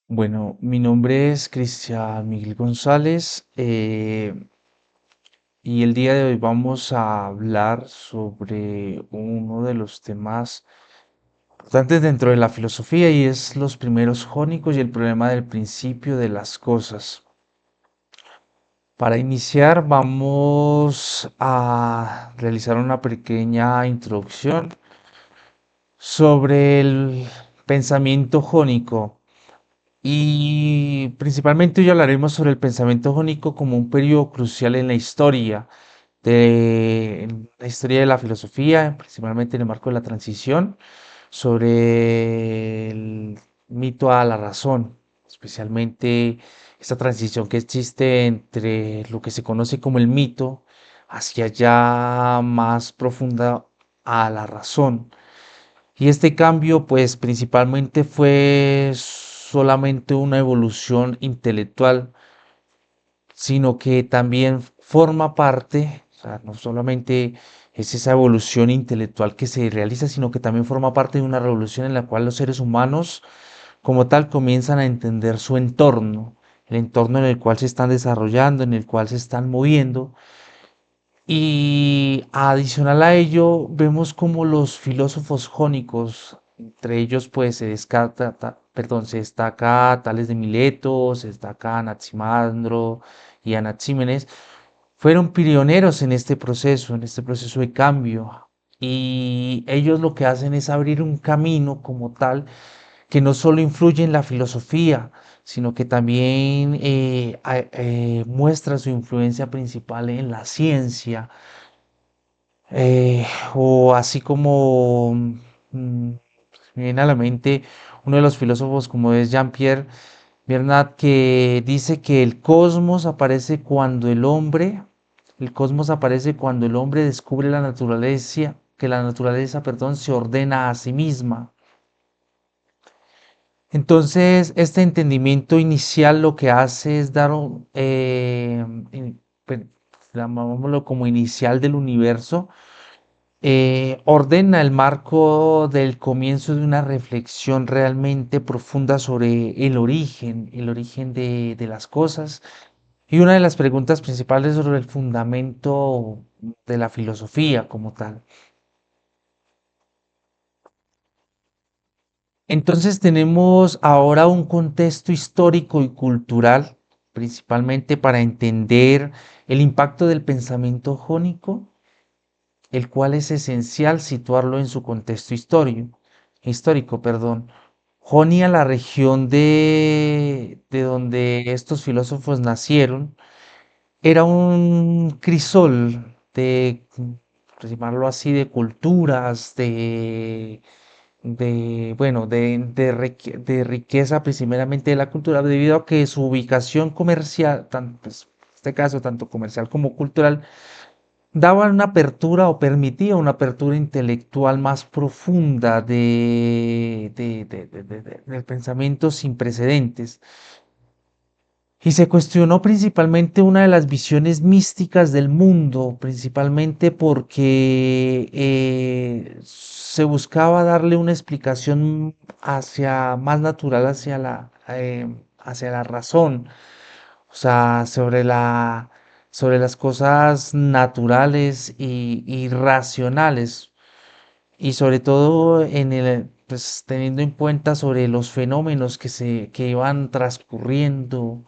Bueno, mi nombre es Cristian Miguel González y el día de hoy vamos a hablar sobre uno de los temas importantes dentro de la filosofía y es los primeros jónicos y el problema del principio de las cosas. Para iniciar vamos a realizar una pequeña introducción sobre el pensamiento jónico. Y principalmente hoy hablaremos sobre el pensamiento jónico como un periodo crucial en la historia de la filosofía, principalmente en el marco de la transición, sobre el mito a la razón, especialmente esta transición que existe entre lo que se conoce como el mito hacia ya más profunda a la razón. Y este cambio, pues principalmente fue solamente una evolución intelectual, sino que también forma parte, o sea, no solamente es esa evolución intelectual que se realiza, sino que también forma parte de una revolución en la cual los seres humanos como tal comienzan a entender su entorno, el entorno en el cual se están desarrollando, en el cual se están moviendo y adicional a ello, vemos como los filósofos jónicos, entre ellos pues se destaca Tales de Mileto, se destaca Anaximandro y Anaxímenes, fueron pioneros en este proceso de cambio. Y ellos lo que hacen es abrir un camino como tal que no solo influye en la filosofía, sino que también muestra su influencia principal en la ciencia, eh, o así como me viene a la mente uno de los filósofos como es Jean-Pierre Bernard, que dice que el cosmos aparece cuando el hombre descubre la naturaleza, que la naturaleza, perdón, se ordena a sí misma. Entonces, este entendimiento inicial lo que hace es dar pues, llamámoslo como inicial del universo, ordena el marco del comienzo de una reflexión realmente profunda sobre el origen de las cosas y una de las preguntas principales sobre el fundamento de la filosofía como tal. Entonces tenemos ahora un contexto histórico y cultural, principalmente para entender el impacto del pensamiento jónico, el cual es esencial situarlo en su contexto histórico, perdón. Jonia, la región de donde estos filósofos nacieron, era un crisol por llamarlo así, de culturas, de riqueza primeramente de la cultura, debido a que su ubicación comercial, pues, en este caso tanto comercial como cultural, daba una apertura o permitía una apertura intelectual más profunda del pensamiento sin precedentes. Y se cuestionó principalmente una de las visiones místicas del mundo, principalmente porque se buscaba darle una explicación más natural hacia la razón, o sea, sobre las cosas naturales y racionales, y sobre todo pues, teniendo en cuenta sobre los fenómenos que iban transcurriendo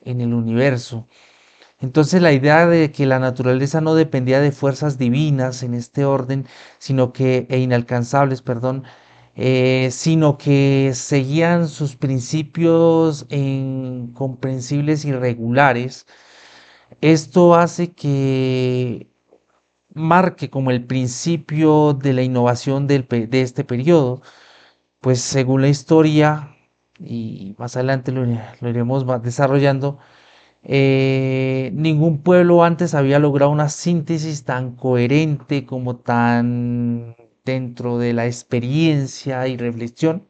en el universo. Entonces la idea de que la naturaleza no dependía de fuerzas divinas en este orden, e inalcanzables, perdón, sino que seguían sus principios incomprensibles y regulares. Esto hace que marque como el principio de la innovación de este periodo, pues según la historia, y más adelante lo iremos desarrollando, ningún pueblo antes había logrado una síntesis tan coherente como tan dentro de la experiencia y reflexión,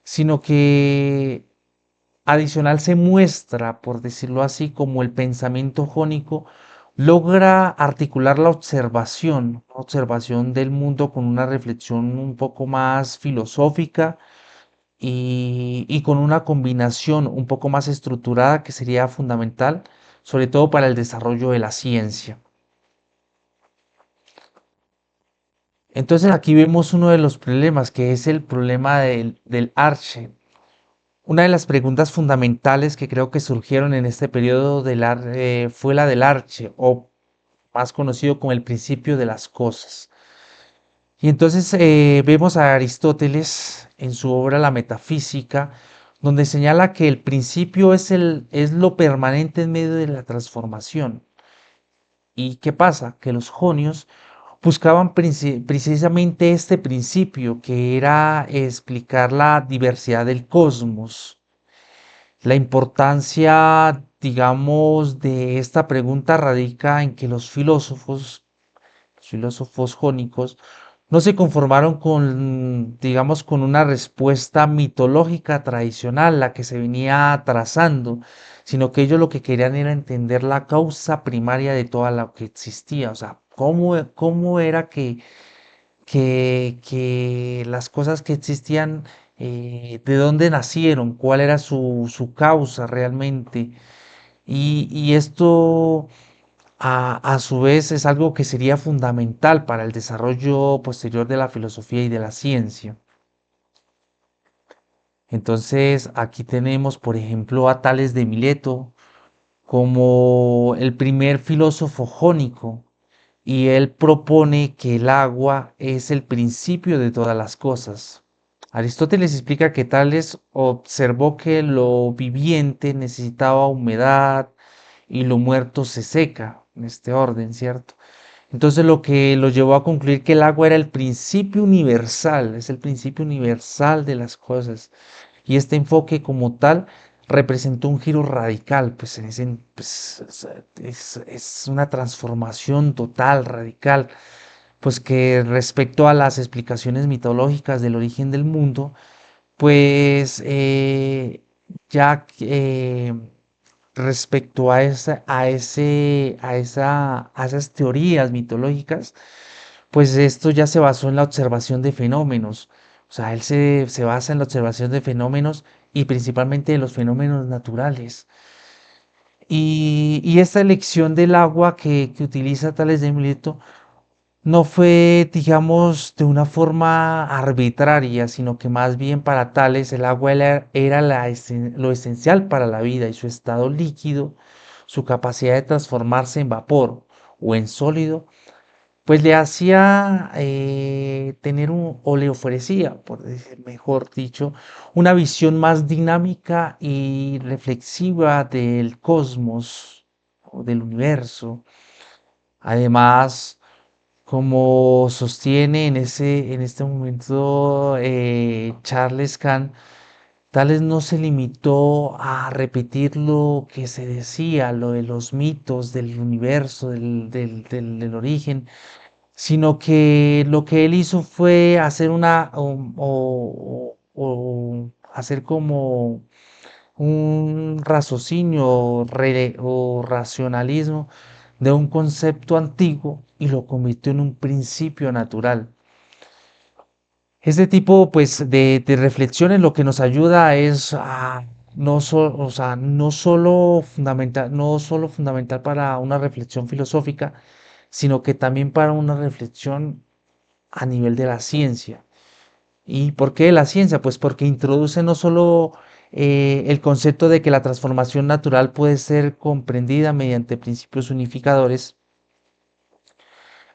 sino que adicional se muestra, por decirlo así, como el pensamiento jónico logra articular la observación del mundo con una reflexión un poco más filosófica y con una combinación un poco más estructurada que sería fundamental, sobre todo para el desarrollo de la ciencia. Entonces aquí vemos uno de los problemas, que es el problema del Arche. Una de las preguntas fundamentales que creo que surgieron en este periodo fue la del Arche, o más conocido como el principio de las cosas. Y entonces vemos a Aristóteles en su obra La Metafísica, donde señala que el principio es lo permanente en medio de la transformación. ¿Y qué pasa? Que los jonios buscaban precisamente este principio, que era explicar la diversidad del cosmos. La importancia, digamos, de esta pregunta radica en que los filósofos jónicos, no se conformaron con, digamos, con una respuesta mitológica tradicional, la que se venía trazando, sino que ellos lo que querían era entender la causa primaria de todo lo que existía, o sea, cómo era que las cosas que existían, de dónde nacieron, cuál era su causa realmente. Y esto a su vez es algo que sería fundamental para el desarrollo posterior de la filosofía y de la ciencia. Entonces, aquí tenemos, por ejemplo, a Tales de Mileto como el primer filósofo jónico, y él propone que el agua es el principio de todas las cosas. Aristóteles explica que Tales observó que lo viviente necesitaba humedad y lo muerto se seca, en este orden, ¿cierto? Entonces lo que lo llevó a concluir que el agua era el principio universal, es el principio universal de las cosas. Y este enfoque como tal representó un giro radical, pues, pues, es una transformación total, radical, pues que respecto a las explicaciones mitológicas del origen del mundo, pues ya respecto a esas teorías mitológicas, pues esto ya se basó en la observación de fenómenos. O sea, él se basa en la observación de fenómenos y principalmente de los fenómenos naturales. Y esta elección del agua que utiliza Tales de Mileto no fue, digamos, de una forma arbitraria, sino que más bien para Tales el agua era lo esencial para la vida, y su estado líquido, su capacidad de transformarse en vapor o en sólido, pues le hacía tener o le ofrecía, por decir mejor dicho, una visión más dinámica y reflexiva del cosmos o del universo. Además, como sostiene en este momento Charles Kahn, Tales no se limitó a repetir lo que se decía, lo de los mitos del universo, del origen, sino que lo que él hizo fue hacer o hacer como un raciocinio o racionalismo de un concepto antiguo y lo convirtió en un principio natural. Este tipo, pues, de reflexiones lo que nos ayuda es a o sea, no solo fundamental para una reflexión filosófica, sino que también para una reflexión a nivel de la ciencia. ¿Y por qué la ciencia? Pues porque introduce no solo el concepto de que la transformación natural puede ser comprendida mediante principios unificadores,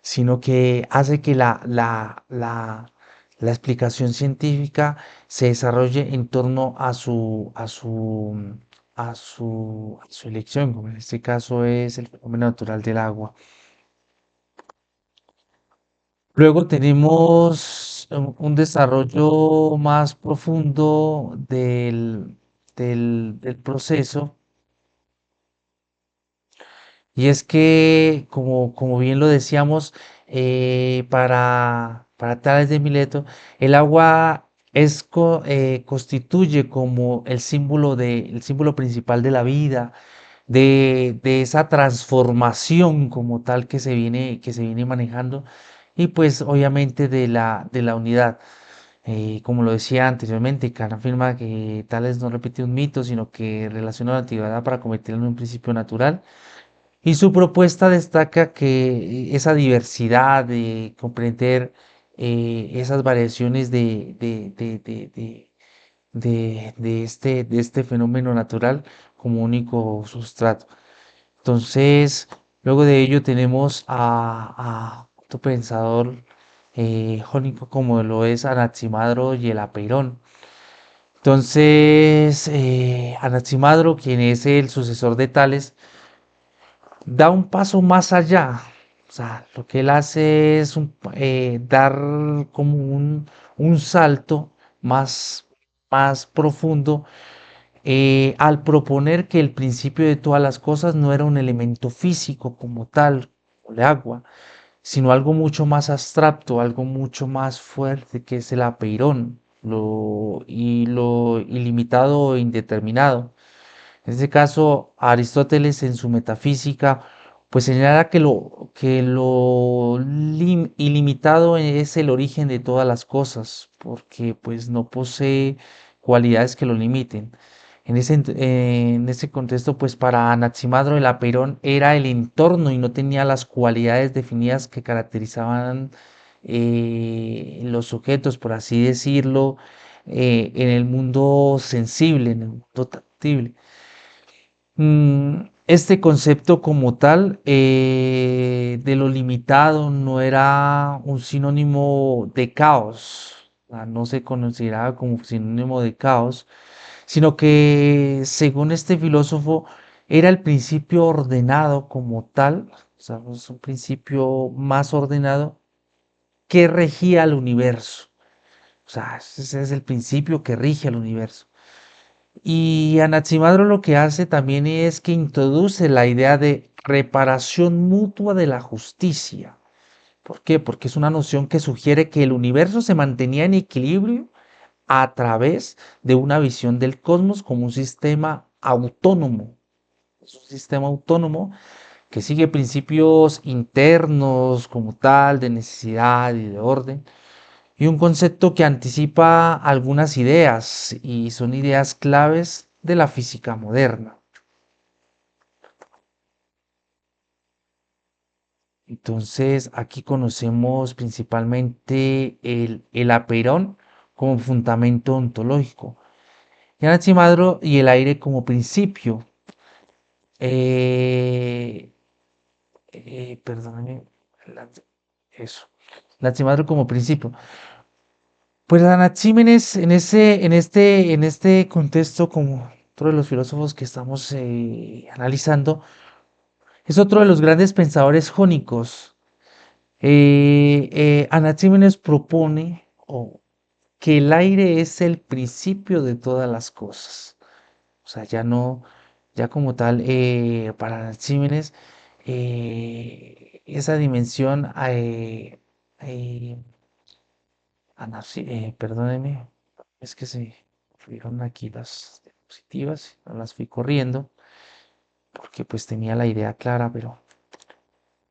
sino que hace que la explicación científica se desarrolle en torno a su elección, como en este caso es el fenómeno natural del agua. Luego tenemos un desarrollo más profundo del proceso, y es que, como bien lo decíamos, para Tales de Mileto, el agua constituye como el símbolo principal de la vida, de esa transformación como tal que se viene manejando, y pues obviamente de la unidad. Como lo decía anteriormente, Kant afirma que Tales no repite un mito, sino que relaciona la antigüedad para convertirlo en un principio natural. Y su propuesta destaca que esa diversidad de comprender esas variaciones de este fenómeno natural como único sustrato. Entonces, luego de ello tenemos a otro pensador jónico como lo es Anaximandro y el Apeirón. Entonces, Anaximandro, quien es el sucesor de Tales, da un paso más allá. O sea, lo que él hace es dar como un salto más, más profundo al proponer que el principio de todas las cosas no era un elemento físico como tal, como el agua, sino algo mucho más abstracto, algo mucho más fuerte, que es el apeirón, lo ilimitado e indeterminado. En este caso, Aristóteles en su metafísica, pues señala que lo ilimitado es el origen de todas las cosas, porque pues no posee cualidades que lo limiten. En ese contexto, pues para Anaximandro el apeirón era el entorno y no tenía las cualidades definidas que caracterizaban los sujetos, por así decirlo, en el mundo sensible, en el mundo tangible. Este concepto como tal de lo limitado no era un sinónimo de caos, no se consideraba como sinónimo de caos, sino que según este filósofo era el principio ordenado como tal, o sea, es un principio más ordenado que regía al universo. O sea, ese es el principio que rige al universo. Y Anaximandro lo que hace también es que introduce la idea de reparación mutua de la justicia. ¿Por qué? Porque es una noción que sugiere que el universo se mantenía en equilibrio a través de una visión del cosmos como un sistema autónomo. Es un sistema autónomo que sigue principios internos como tal, de necesidad y de orden, y un concepto que anticipa algunas ideas y son ideas claves de la física moderna. Entonces, aquí conocemos principalmente el aperón como fundamento ontológico, y Anaximandro y el aire como principio. Eh, Perdóname, la- eso. Anaximandro como principio. Pues Anaxímenes en este contexto, como otro de los filósofos que estamos analizando, es otro de los grandes pensadores jónicos. Anaxímenes propone que el aire es el principio de todas las cosas. O sea, ya no, ya como tal, para Anaxímenes, esa dimensión, eh, perdóneme, es que se fueron aquí las diapositivas, no las fui corriendo, porque pues tenía la idea clara, pero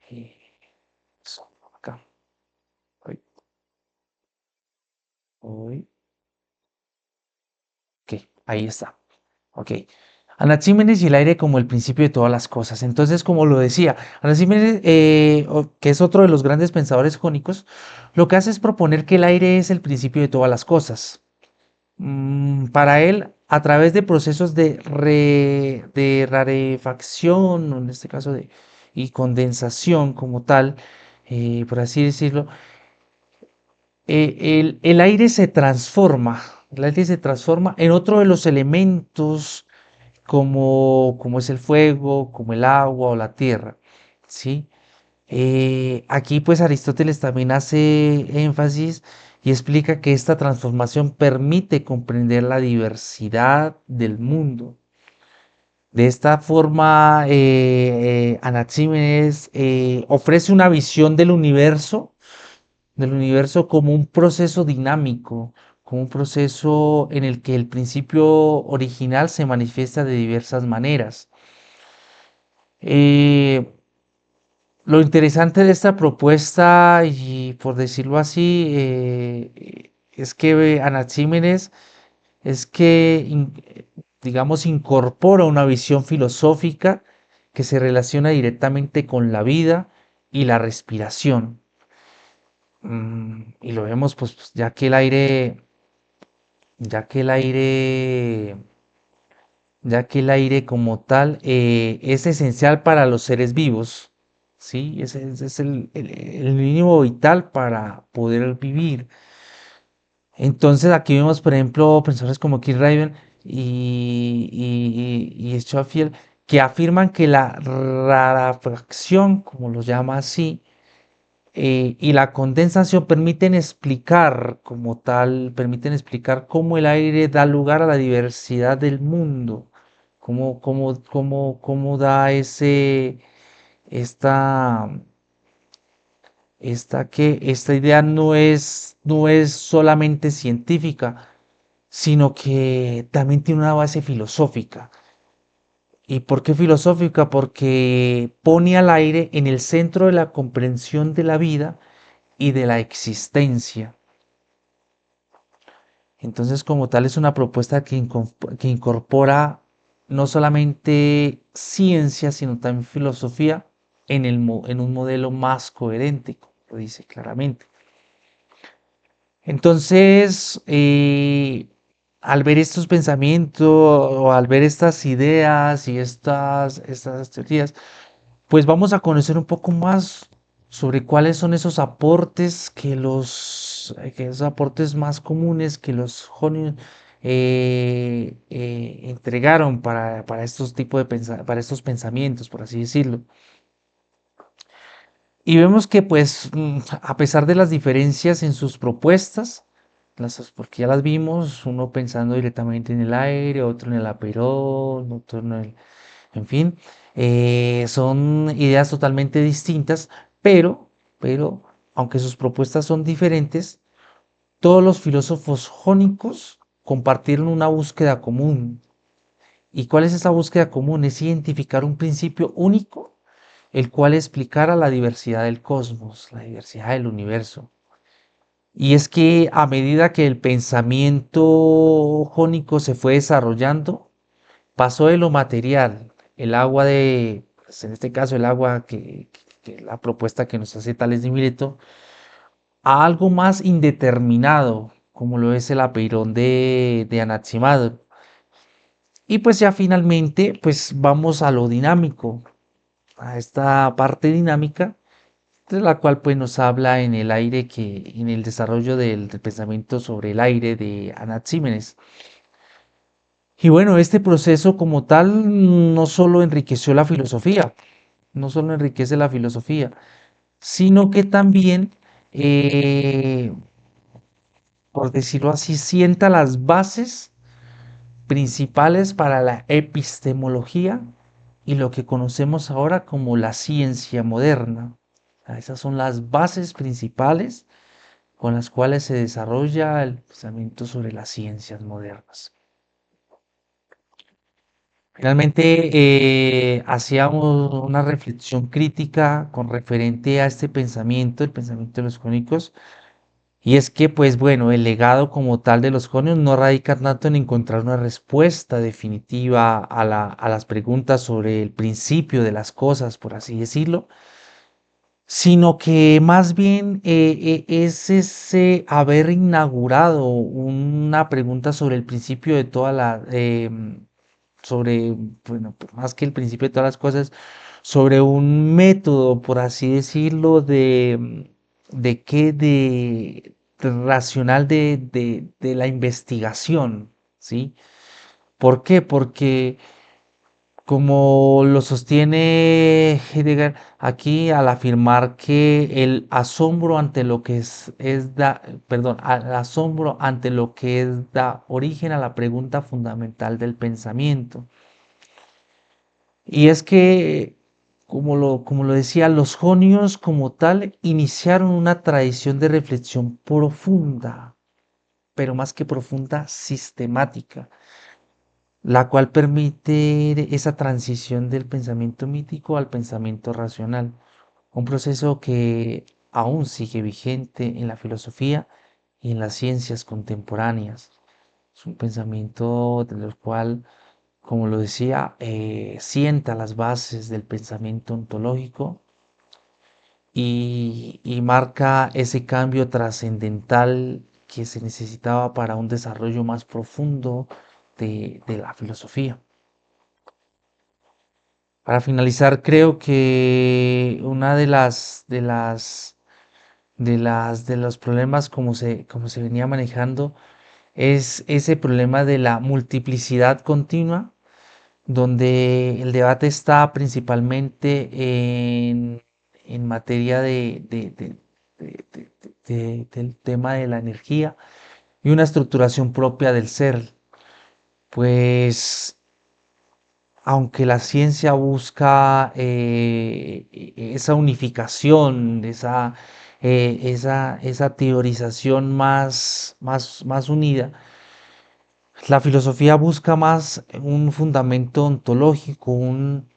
eh, eso, acá, hoy, hoy, ok, ahí está, ok. Anaxímenes y el aire como el principio de todas las cosas. Entonces, como lo decía, Anaxímenes, que es otro de los grandes pensadores jónicos, lo que hace es proponer que el aire es el principio de todas las cosas. Para él, a través de procesos de rarefacción, o en este caso y condensación como tal, por así decirlo, el aire se transforma, el aire se transforma en otro de los elementos como es el fuego, como el agua o la tierra, ¿sí? Aquí pues Aristóteles también hace énfasis y explica que esta transformación permite comprender la diversidad del mundo. De esta forma, Anaxímenes ofrece una visión del universo como un proceso dinámico, como un proceso en el que el principio original se manifiesta de diversas maneras. Eh, Lo interesante de esta propuesta, y por decirlo así, es que Anaxímenes es que, digamos, incorpora una visión filosófica que se relaciona directamente con la vida y la respiración. Y lo vemos, pues, ya que el aire, ya que el aire como tal es esencial para los seres vivos, ¿sí? Ese es el mínimo vital para poder vivir. Entonces aquí vemos, por ejemplo, pensadores como Keith Raven y Schofield que afirman que la rarefacción, como lo llama así, y la condensación permiten explicar cómo el aire da lugar a la diversidad del mundo, cómo da esta, esta idea no es solamente científica, sino que también tiene una base filosófica. ¿Y por qué filosófica? Porque pone al aire en el centro de la comprensión de la vida y de la existencia. Entonces, como tal, es una propuesta que incorpora no solamente ciencia, sino también filosofía en un modelo más coherente, como lo dice claramente. Entonces, al ver estos pensamientos o al ver estas ideas y estas teorías, pues vamos a conocer un poco más sobre cuáles son esos aportes más comunes que los jonios entregaron para estos tipos para estos pensamientos, por así decirlo. Y vemos que, pues, a pesar de las diferencias en sus propuestas, porque ya las vimos, uno pensando directamente en el aire, otro en el aperol, otro en fin, son ideas totalmente distintas, pero, pero, aunque sus propuestas son diferentes, todos los filósofos jónicos compartieron una búsqueda común. ¿Y cuál es esa búsqueda común? Es identificar un principio único el cual explicara la diversidad del cosmos, la diversidad del universo. Y es que a medida que el pensamiento jónico se fue desarrollando, pasó de lo material, el agua pues en este caso el agua que la propuesta que nos hace Tales de Mileto, a algo más indeterminado, como lo es el apeirón de Anaximandro. Y pues ya finalmente, pues vamos a lo dinámico, a esta parte dinámica de la cual pues nos habla en el desarrollo del pensamiento sobre el aire de Anaxímenes. Y bueno, este proceso como tal no solo enriqueció la filosofía, no solo enriquece la filosofía, sino que también, eh, por decirlo así, sienta las bases principales para la epistemología y lo que conocemos ahora como la ciencia moderna. Esas son las bases principales con las cuales se desarrolla el pensamiento sobre las ciencias modernas. Finalmente, hacíamos una reflexión crítica con referente a este pensamiento, el pensamiento de los jónicos, y es que, pues bueno, el legado como tal de los jonios no radica tanto en encontrar una respuesta definitiva a las preguntas sobre el principio de las cosas, por así decirlo, sino que más bien es ese haber inaugurado una pregunta sobre el principio de sobre, bueno, pues, más que el principio de todas las cosas, sobre un método, por así decirlo, de qué, de racional de la investigación, ¿sí? ¿Por qué? Porque como lo sostiene Heidegger aquí al afirmar que el asombro ante lo que perdón, al asombro ante lo que da origen a la pregunta fundamental del pensamiento. Y es que, como lo decía, los jonios como tal iniciaron una tradición de reflexión profunda, pero más que profunda, sistemática, la cual permite esa transición del pensamiento mítico al pensamiento racional, un proceso que aún sigue vigente en la filosofía y en las ciencias contemporáneas. Es un pensamiento del cual, como lo decía, sienta las bases del pensamiento ontológico y marca ese cambio trascendental que se necesitaba para un desarrollo más profundo de la filosofía. Para finalizar, creo que una de los problemas como se venía manejando es ese problema de la multiplicidad continua, donde el debate está principalmente en materia del tema de la energía y una estructuración propia del ser. Pues aunque la ciencia busca esa unificación, esa teorización más unida, la filosofía busca más un fundamento ontológico, un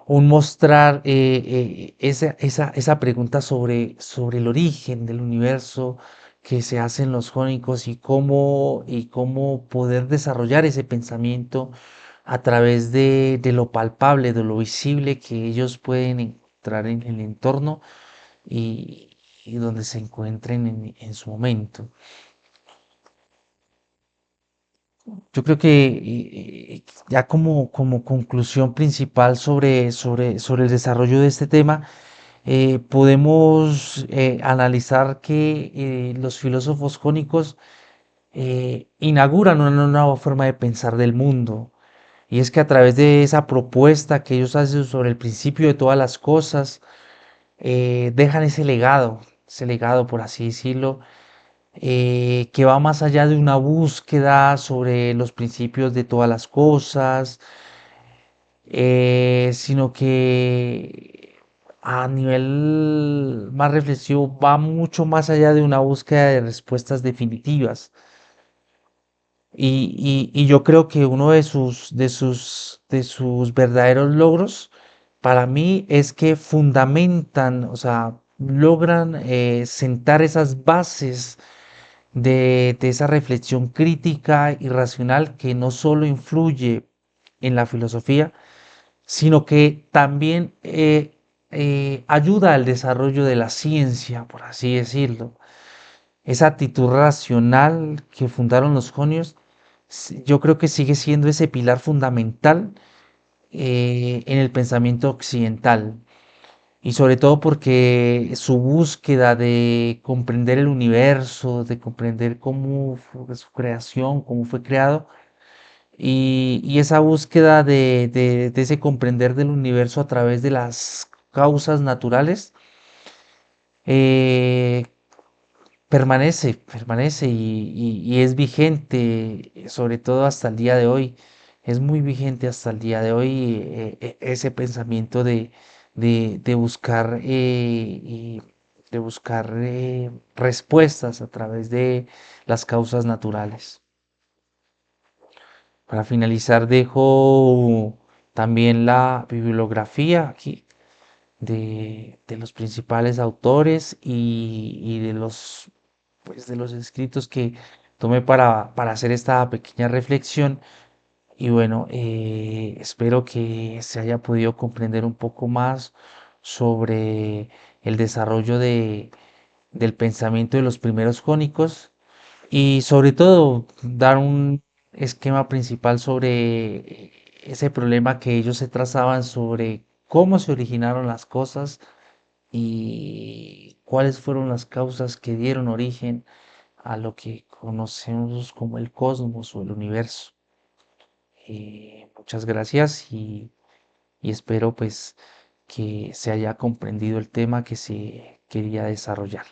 mostrar esa pregunta sobre el origen del universo que se hacen los jónicos y cómo poder desarrollar ese pensamiento a través de lo palpable, de lo visible que ellos pueden encontrar en el entorno y donde se encuentren en su momento. Yo creo que ya como conclusión principal sobre el desarrollo de este tema, podemos analizar que los filósofos jónicos inauguran una nueva forma de pensar del mundo. Y es que a través de esa propuesta que ellos hacen sobre el principio de todas las cosas, dejan ese legado, por así decirlo, que va más allá de una búsqueda sobre los principios de todas las cosas, sino que a nivel más reflexivo va mucho más allá de una búsqueda de respuestas definitivas. Y yo creo que uno de sus verdaderos logros para mí es que fundamentan, o sea, logran sentar esas bases de esa reflexión crítica y racional que no solo influye en la filosofía, sino que también ayuda al desarrollo de la ciencia, por así decirlo. Esa actitud racional que fundaron los jonios, yo creo que sigue siendo ese pilar fundamental en el pensamiento occidental. Y sobre todo porque su búsqueda de comprender el universo, de comprender cómo fue su creación, cómo fue creado, y esa búsqueda de ese comprender del universo a través de las causas naturales, eh, permanece y es vigente, sobre todo hasta el día de hoy. Es muy vigente hasta el día de hoy ese pensamiento de buscar, de buscar respuestas a través de las causas naturales. Para finalizar, dejo también la bibliografía aquí de los principales autores y de los escritos que tomé para hacer esta pequeña reflexión. Y bueno, espero que se haya podido comprender un poco más sobre el desarrollo del pensamiento de los primeros jónicos y sobre todo dar un esquema principal sobre ese problema que ellos se trazaban sobre cómo se originaron las cosas y cuáles fueron las causas que dieron origen a lo que conocemos como el cosmos o el universo. Muchas gracias y espero pues que se haya comprendido el tema que se quería desarrollar.